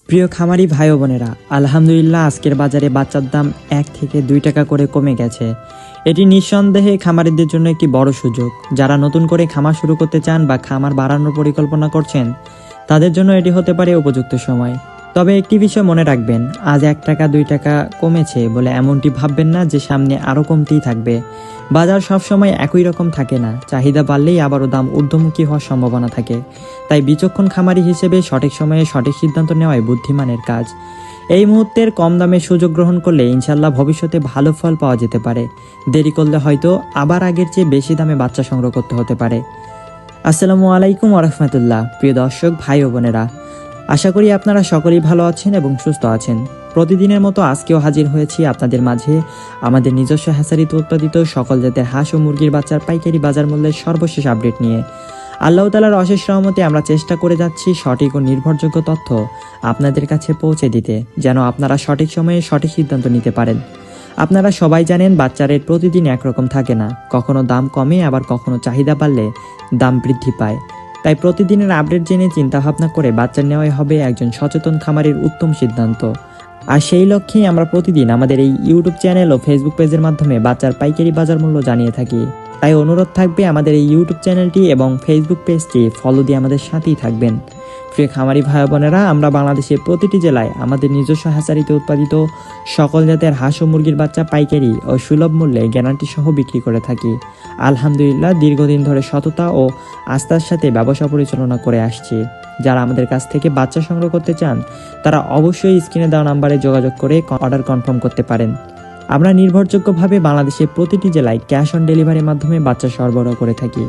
প্রিয় খামারি ভাই ও বোনেরা, আলহামদুলিল্লাহ আজকের বাজারে বাচ্চার দাম 1 থেকে 2 টাকা করে কমে গেছে। এটি নিঃসন্দেহে খামারিদের জন্য একটি বড় সুযোগ। যারা নতুন করে খামার শুরু করতে চান বা খামার বাড়ানোর পরিকল্পনা করছেন, তাদের জন্য এটি হতে পারে উপযুক্ত সময়। তবে একটি বিষয় মনে রাখবেন, আজ 1 টাকা 2 টাকা কমেছে বলে এমনটি ভাববেন না যে সামনে আরও কমতেই থাকবে। বাজার সবসময় একই রকম থাকে না, চাহিদা বাড়লেই আবারও দাম ঊর্ধ্বমুখী হওয়ার সম্ভাবনা থাকে। তাই বিচক্ষণ খামারি হিসেবে সঠিক সময়ে সঠিক সিদ্ধান্ত নেওয়াই বুদ্ধিমানের কাজ। এই মুহূর্তের কম দামে সুযোগ গ্রহণ করলে ইনশাল্লাহ ভবিষ্যতে ভালো ফল পাওয়া যেতে পারে। দেরি করলে হয়তো আবার আগের চেয়ে বেশি দামে বাচ্চা সংগ্রহ করতে হতে পারে। আসসালামু আলাইকুম ওয়া রাহমাতুল্লাহ। প্রিয় দর্শক ভাই ও বোনেরা, আশা করি আপনারা সকলেই ভালো আছেন এবং সুস্থ আছেন। প্রতিদিনের মতো আজকেও হাজির হয়েছি আপনাদের মাঝে আমাদের নিজস্ব হ্যাচারিতে উৎপাদিত সকল জাতের হাঁস ও মুরগির বাচ্চার পাইকারি বাজার মূল্যের সর্বশেষ আপডেট নিয়ে। আল্লাহ তাআলার অশেষ রহমতে আমরা চেষ্টা করে যাচ্ছি সঠিক ও নির্ভরযোগ্য তথ্য আপনাদের কাছে পৌঁছে দিতে, যেন আপনারা সঠিক সময়ে সঠিক সিদ্ধান্ত নিতে পারেন। আপনারা সবাই জানেন, বাচ্চা রেট প্রতিদিন একরকম থাকে না, কখনো দাম কমে আবার কখনো চাহিদা বাড়লে দাম বৃদ্ধি পায়। তাই প্রতিদিনের আপডেট জেনে চিন্তাভাবনা করে বাচ্চা নেওয়াই হবে একজন সচেতন খামারের উত্তম সিদ্ধান্ত। আর সেই লক্ষ্যেই আমরা প্রতিদিন আমাদের এই ইউটিউব চ্যানেল ও ফেসবুক পেজের মাধ্যমে বাচ্চার পাইকারি বাজার মূল্য জানিয়ে থাকি। তাই অনুরোধ থাকবে আমাদের এই ইউটিউব চ্যানেলটি এবং ফেসবুক পেজটি ফলো দিয়ে আমাদের সাথেই থাকবেন। প্রিয় খামারি ভাই বোনেরা, আমরা বাংলাদেশের প্রতিটি জেলায় আমাদের নিজস্ব হ্যাচারিতে উৎপাদিত সকল জাতের হাঁস ও মুরগির বাচ্চা পাইকারি ও সুলভ মূল্যে গ্যারান্টি সহ বিক্রি করে থাকি। আলহামদুলিল্লাহ দীর্ঘদিন ধরে সততা ও আস্থার সাথে ব্যবসা পরিচালনা করে আসছি। যারা আমাদের কাছ থেকে বাচ্চা সংগ্রহ করতে চান, তারা অবশ্যই স্ক্রিনে দেওয়া নাম্বারে যোগাযোগ করে অর্ডার কনফার্ম করতে পারেন। আমরা নির্ভরযোগ্যভাবে বাংলাদেশের প্রতিটি জেলায় ক্যাশ অন ডেলিভারির মাধ্যমে বাচ্চা সরবরাহ করে থাকি।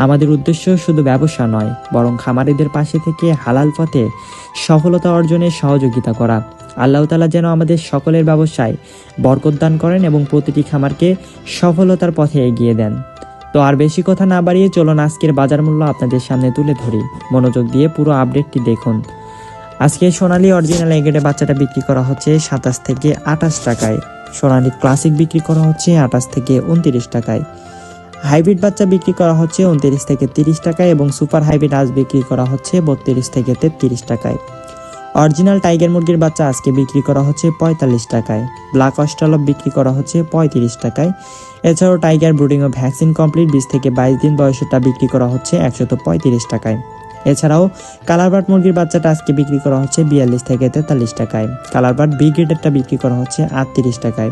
আমাদের উদ্দেশ্য শুধু ব্যবসা নয়, বরং খামারিদের পাশে থেকে হালাল পথে সফলতা অর্জনে সহযোগিতা করা। আল্লাহ তাআলা যেন আমাদের সকলের ব্যবসায় বরকত দান করেন এবং প্রতিটি খামারকে সফলতার পথে এগিয়ে দেন। তো আর বেশি কথা না বাড়িয়ে চলুন আজকের বাজার মূল্য আপনাদের সামনে তুলে ধরি। মনোযোগ দিয়ে পুরো আপডেটটি দেখুন। আজকে সোনালী অরিজিনাল এগ্রেডে বাচ্চাটা বিক্রি করা হচ্ছে 27 থেকে 28 টাকায়। সোনালী ক্লাসিক বিক্রি করা হচ্ছে 28 থেকে 29 টাকায়। হাইব্রিড বাচ্চা বিক্রি করা হচ্ছে 29 থেকে 30 টাকায় এবং সুপার হাইব্রিড আজ বিক্রি করা হচ্ছে 32 থেকে 33 টাকায়। অরিজিনাল টাইগার মুরগির বাচ্চা আজকে বিক্রি করা হচ্ছে 45 টাকায়। ব্ল্যাক অস্ট্রালপ বিক্রি করা হচ্ছে 35 টাকায়। এছাড়াও টাইগার ব্রুডিং ও ভ্যাকসিন কমপ্লিট 20 থেকে 22 দিন বয়সেরটা বিক্রি করা হচ্ছে 135 টাকায়। এছাড়াও কালারবার্ড মুরগির বাচ্চাটা আজকে বিক্রি করা হচ্ছে 42 থেকে 43 টাকায়। কালারবার্ড বি গ্রেডেরটা বিক্রি করা হচ্ছে 38 টাকায়।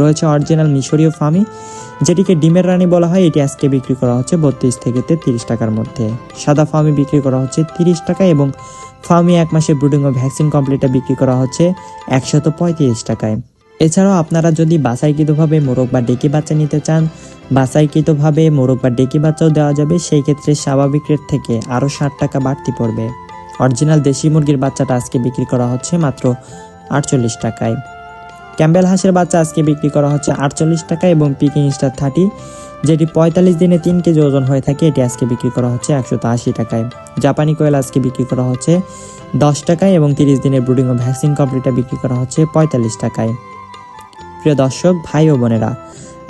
রয়েছে অরিজিনাল মিশরীয় ফার্মি, যেটিকে ডিমের রানী বলা হয়, এটি আজকে বিক্রি করা হচ্ছে 32 থেকে 33 টাকার মধ্যে। সাদা ফার্মি বিক্রি করা হচ্ছে 30 টাকায় এবং ফার্মি 1 মাসের ব্রুডিং ও ভ্যাকসিন কমপ্লিটটা বিক্রি করা হচ্ছে 135 টাকায়। এছাড়াও আপনারা যদি বাছাইকৃতভাবে মোরগ বা ডেকি বাচ্চা নিতে চান, বাছাইকৃতভাবে মোরগ বা ডেকি বাচ্চাও দেওয়া যাবে। সেই ক্ষেত্রে স্বাভাবিক রেট থেকে আরও 60 টাকা বাড়তি পড়বে। অরিজিনাল দেশি মুরগির বাচ্চাটা আজকে বিক্রি করা হচ্ছে মাত্র 48 টাকায়। ক্যাম্বেল হাঁসের বাচ্চা আজকে বিক্রি করা হচ্ছে 48 টাকা এবং পিকিং স্টার 30, যেটি 45 দিনে 3 কেজি ওজন হয়ে থাকে, এটি আজকে বিক্রি করা হচ্ছে 180 টাকায়। জাপানি কোয়েল আজকে বিক্রি করা হচ্ছে 10 টাকায় এবং 30 দিনের ব্রুডিং ও ভ্যাকসিন কমপ্লিটটা বিক্রি করা হচ্ছে 45 টাকায়। প্রিয় দর্শক ভাই ও বোনেরা,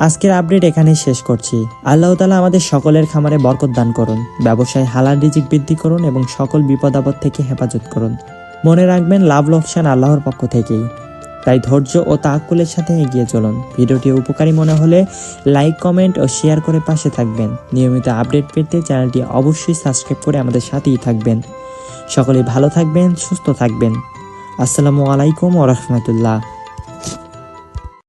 আজকের আপডেট এখানেই শেষ করছি। আল্লাহ তাআলা আমাদের সকলের খামারে বরকত দান করুন, ব্যবসায় হালাল রিজিক বৃদ্ধি করুন এবং সকল বিপদ আপদ থেকে হেফাজত করুন। মনে রাখবেন, লাভ লোকসান আল্লাহর পক্ষ থেকেই। তাই ধৈর্য ও তাওয়াক্কুলের সাথে এগিয়ে চলুন। ভিডিওটি উপকারী মনে হলে লাইক, কমেন্ট ও শেয়ার করে পাশে থাকবেন। নিয়মিত আপডেট পেতে চ্যানেলটি অবশ্যই সাবস্ক্রাইব করে আমাদের সাথেই থাকবেন। সকলেই ভালো থাকবেন, সুস্থ থাকবেন। আসসালামু আলাইকুম ওয়া রাহমাতুল্লাহ।